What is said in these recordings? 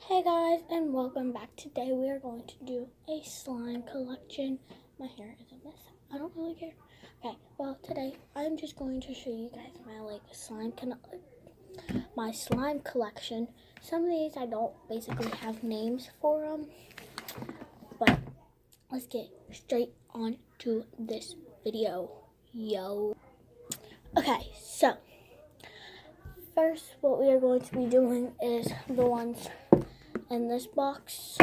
Hey guys, and welcome back. Today we are going to do a slime collection. My hair is a mess. I don't really care. Okay, well today I'm just going to show you guys my slime collection. Some of these I don't basically have names for them, but let's get straight on to this video. Yo. Okay, so first what we are going to be doing is the ones in this box,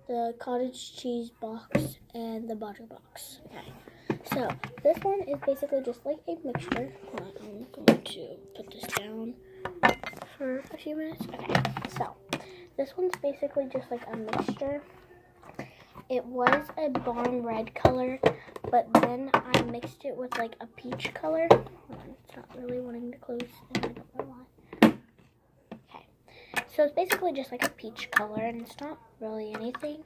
the cottage cheese box, and the butter box. Okay, so this one is basically just like a mixture. I'm going to put this down for a few minutes. Okay, so this one's basically just like a mixture. It was a barn red color, but then I mixed it with like a peach color. It's not really wanting to close, and I don't know why. So it's basically just like a peach color, and it's not really anything.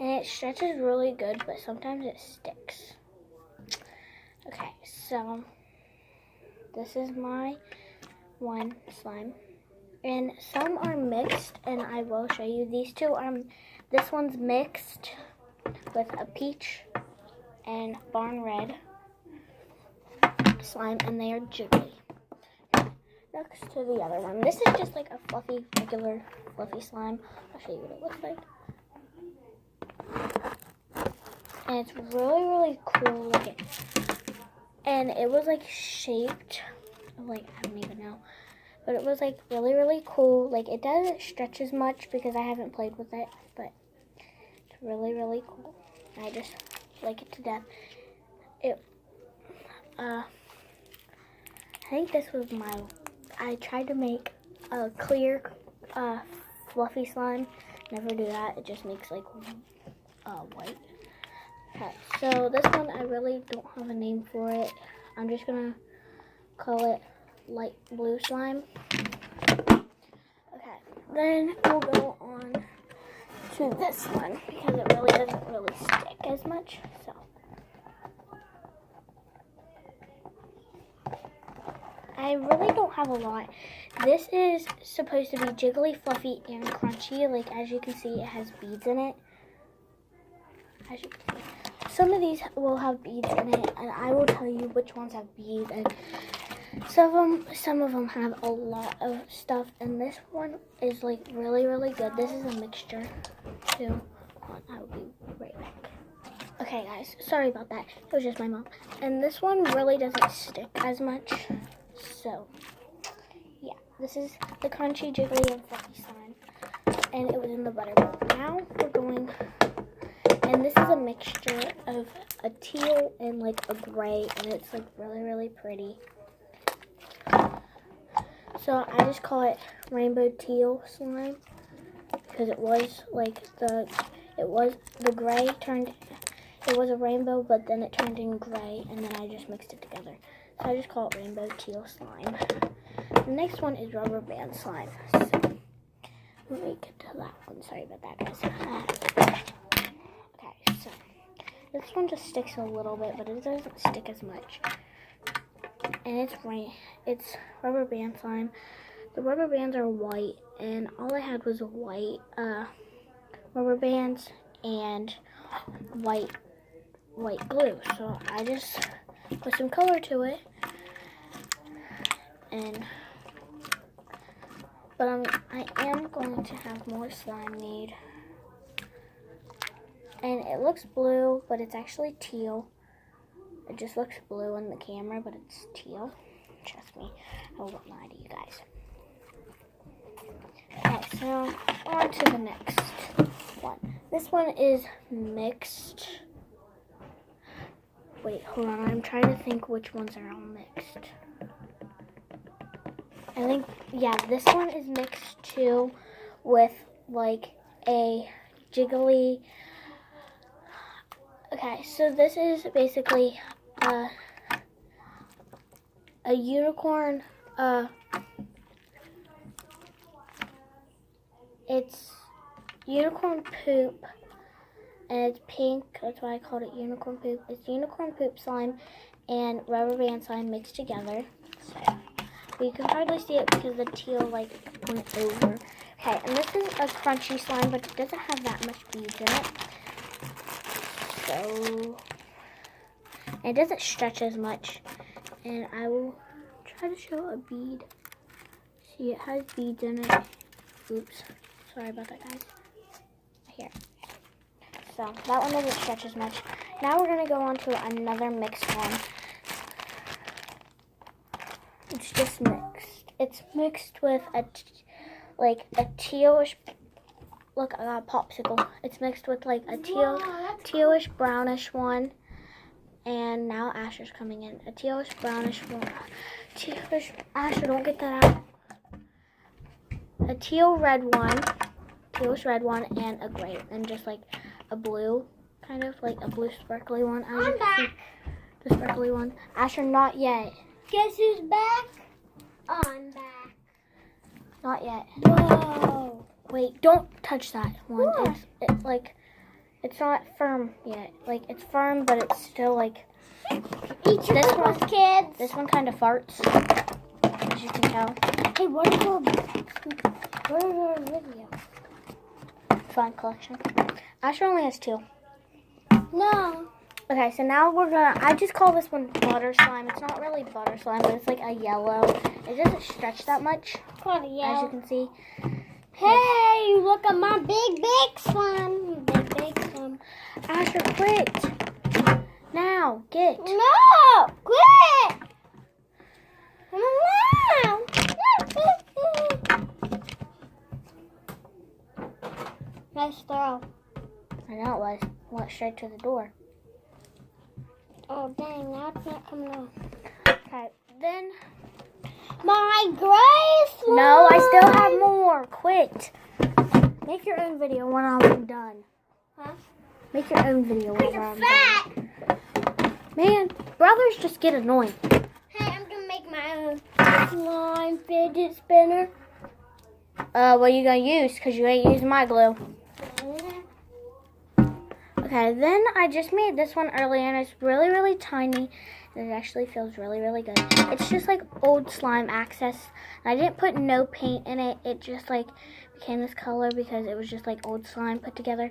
And it stretches really good, but sometimes it sticks. Okay, so this is my one slime. And some are mixed, and I will show you. These two are, this one's mixed with a peach and barn red slime, and they are jiggly. Next to the other one. This is just like a fluffy, regular fluffy slime. I'll show you what it looks like. And it's really, really cool looking. And it was like shaped, like, I don't even know. But it was like really, really cool. Like, it doesn't stretch as much because I haven't played with it, but it's really, really cool. I just like it to death. I think this was I tried to make a clear, fluffy slime. Never do that. It just makes like white. Okay, so this one I really don't have a name for it. I'm just gonna call it light blue slime. Okay, then we'll go on to this one because it really doesn't really stick as much. So I really don't have a lot. This is supposed to be jiggly, fluffy, and crunchy. Like, as you can see, it has beads in it. As you can see. Some of these will have beads in it, and I will tell you which ones have beads. And some of them have a lot of stuff, and this one is like really, really good. This is a mixture too. I will be right back. Okay, guys, sorry about that. It was just my mom. And this one really doesn't stick as much. So, yeah, this is the crunchy, jiggly, and fluffy slime, and it was in the butter bowl. Now we're going. And this is a mixture of a teal and like a gray, and it's like really, really pretty. So I just call it rainbow teal slime because it was the gray it was a rainbow, but then it turned in gray, and then I just mixed it together. So I just call it rainbow teal slime. The next one is rubber band slime. So let me get to that one. Sorry about that, guys. Okay, so this one just sticks a little bit, but it doesn't stick as much. And it's rubber band slime. The rubber bands are white, and all I had was white rubber bands and white glue. So I just put some color to it, but I am going to have more slime made. And it looks blue, but it's actually teal. It just looks blue in the camera, but it's teal. Trust me, I won't lie to you guys. Okay, so on to the next one. This one is mixed. Wait, hold on. I'm trying to think which ones are all mixed. I think, yeah, this one is mixed too with like a jiggly. Okay, so this is basically a unicorn. It's unicorn poop and it's pink. That's why I called it unicorn poop. It's unicorn poop slime and rubber band slime mixed together. So, but you can hardly see it because the teal like went over. Okay, and this is a crunchy slime, but it doesn't have that much beads in it. So, and it doesn't stretch as much. And I will try to show a bead. See, it has beads in it. Oops, sorry about that, guys. Here. So, that one doesn't stretch as much. Now we're going to go on to another mixed one. It's just mixed. It's mixed with a tealish, look, I got a popsicle. It's mixed with like a tealish brownish one. And now Asher's coming in. A tealish brownish one. Asher, don't get that out. A tealish red one, and a gray, and just like a blue, kind of like a blue sparkly one. I'm back. The sparkly one. Asher, not yet. Guess who's back? I'm back. Not yet. Whoa. Wait, don't touch that one. What? It's like, it's not firm yet. Like, it's firm, but it's still like. Eat your pickles, kids. This one kind of farts, as you can tell. Hey, what is your video? Slime collection. Asher only has 2. No. Okay, so now I just call this one butter slime. It's not really butter slime, but it's like a yellow. It doesn't stretch that much, Called a as yellow. you can see. Hey, look at my big slime. Big slime. Asher, quit. Now, get. No, quit. Wow. Nice throw. I know it was. Went straight to the door. Oh, dang, now it's not coming off. Okay, then. My gray slime. No, I still have more. Quit. Make your own video when I'm done. Huh? Make your own video when You're I'm fat. done. Man, brothers just get annoying. Hey, I'm gonna make my own slime fidget spinner. What are you gonna use? Because you ain't using my glue. Okay, then I just made this one earlier, and it's really, really tiny. And it actually feels really, really good. It's just like old slime access. I didn't put no paint in it. It just like became this color because it was just like old slime put together.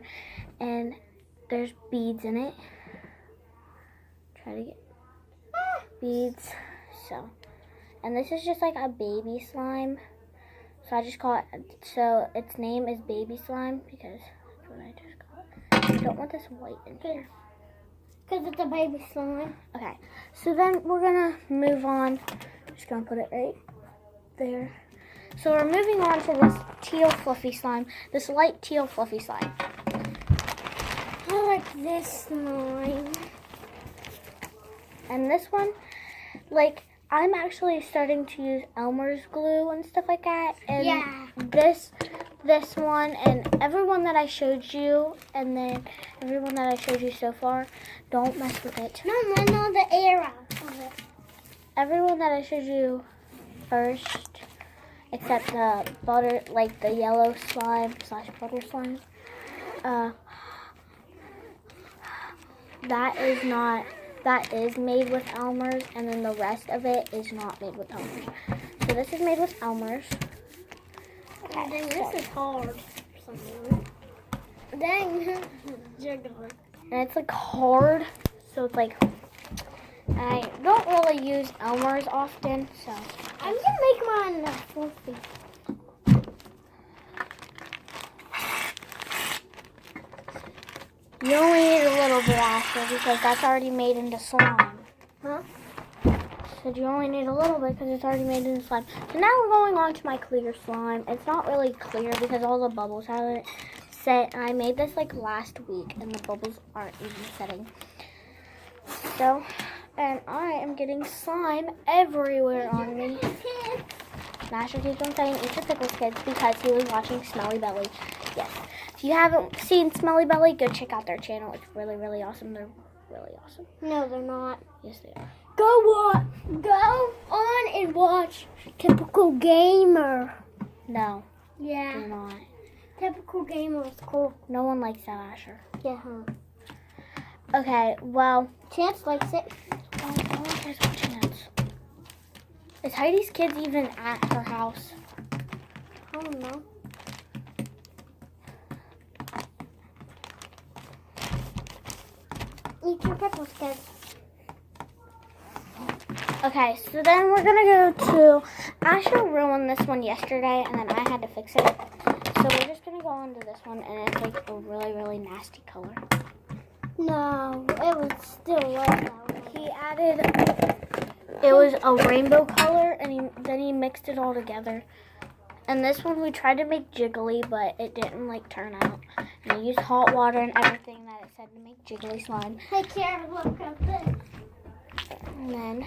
And there's beads in it. Try to get beads. So, and this is just like a baby slime. So I just call it, so its name is baby slime because that's what I just call it. I don't want this white in here. Because it's a baby slime. Okay, so then we're gonna move on. I'm just gonna put it right there. So we're moving on to this teal fluffy slime, this light teal fluffy slime. I like this slime. And this one, like, I'm actually starting to use Elmer's glue and stuff like that. And Yeah. this one and everyone that I showed you, and then everyone that I showed you so far, don't mess with it. No, I know the era of it. Everyone that I showed you first, except the butter, like the yellow slime / butter slime, that is made with Elmer's, and then the rest of it is not made with Elmer's. So this is made with Elmer's. Okay, dang, this is hard. For some reason. Dang, jiggling. And it's like hard, so it's like, I don't really use Elmer's often, so. I'm gonna make mine fluffy. You only need a little bit, Asher, because that's already made into slime. Huh? Said you only need a little bit because it's already made into slime. So now we're going on to my clear slime. It's not really clear because all the bubbles haven't set. And I made this like last week and the bubbles aren't even setting. So, and I am getting slime everywhere on me. Asher keeps on saying eat your pickles, kids, because he was watching Smelly Belly. Yes. If you haven't seen Smelly Belly, go check out their channel. It's really, really awesome. They're really awesome. No, they're not. Yes, they are. Go on and watch Typical Gamer. No, Yeah, they're not. Typical Gamer is cool. No one likes that, Asher. Yeah, huh? Okay, well, Chance likes it. oh, no one cares about Chance. Is Heidi's kids even at her house? I don't know. Eat your pickles, kids. Okay, so then we're gonna go to, Asher ruined this one yesterday and then I had to fix it. So we're just gonna go on to this one and it's like a really, really nasty color. No, it was still like that way. He added, it was a rainbow color and then he mixed it all together. And this one we tried to make jiggly, but it didn't like turn out. And I used hot water and everything that it said to make jiggly slime. Hey, Kara, look at this. And then,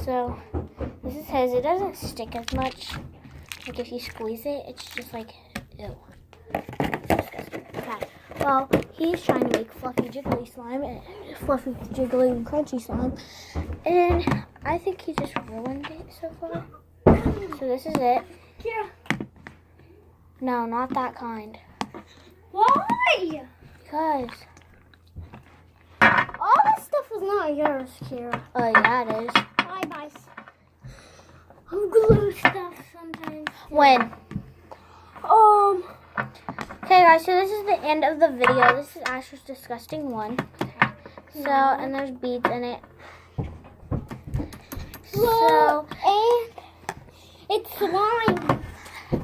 so this is his. It doesn't stick as much. Like if you squeeze it, it's just like, ew. It's disgusting. Okay. Well, he's trying to make fluffy jiggly slime, and fluffy jiggly and crunchy slime. And I think he just ruined it so far. So this is it. Kara, No, not that kind. why? Because, All this stuff is not yours, Kara. yeah, it is. I buy glue stuff sometimes. When? Okay, guys, so this is the end of the video. This is Asher's disgusting one. So, and there's beads in it. So, And it's slime.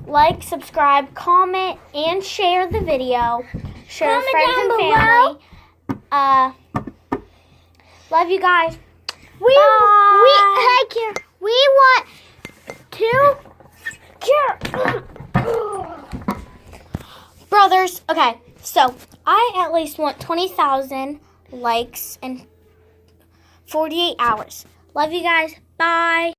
like, subscribe, comment, and share the video. Share with Comment friends down and family. Love you guys. Hey, Kara, we want to. Brothers, okay, so I at least want 20,000 likes in 48 hours. Love you guys. Bye.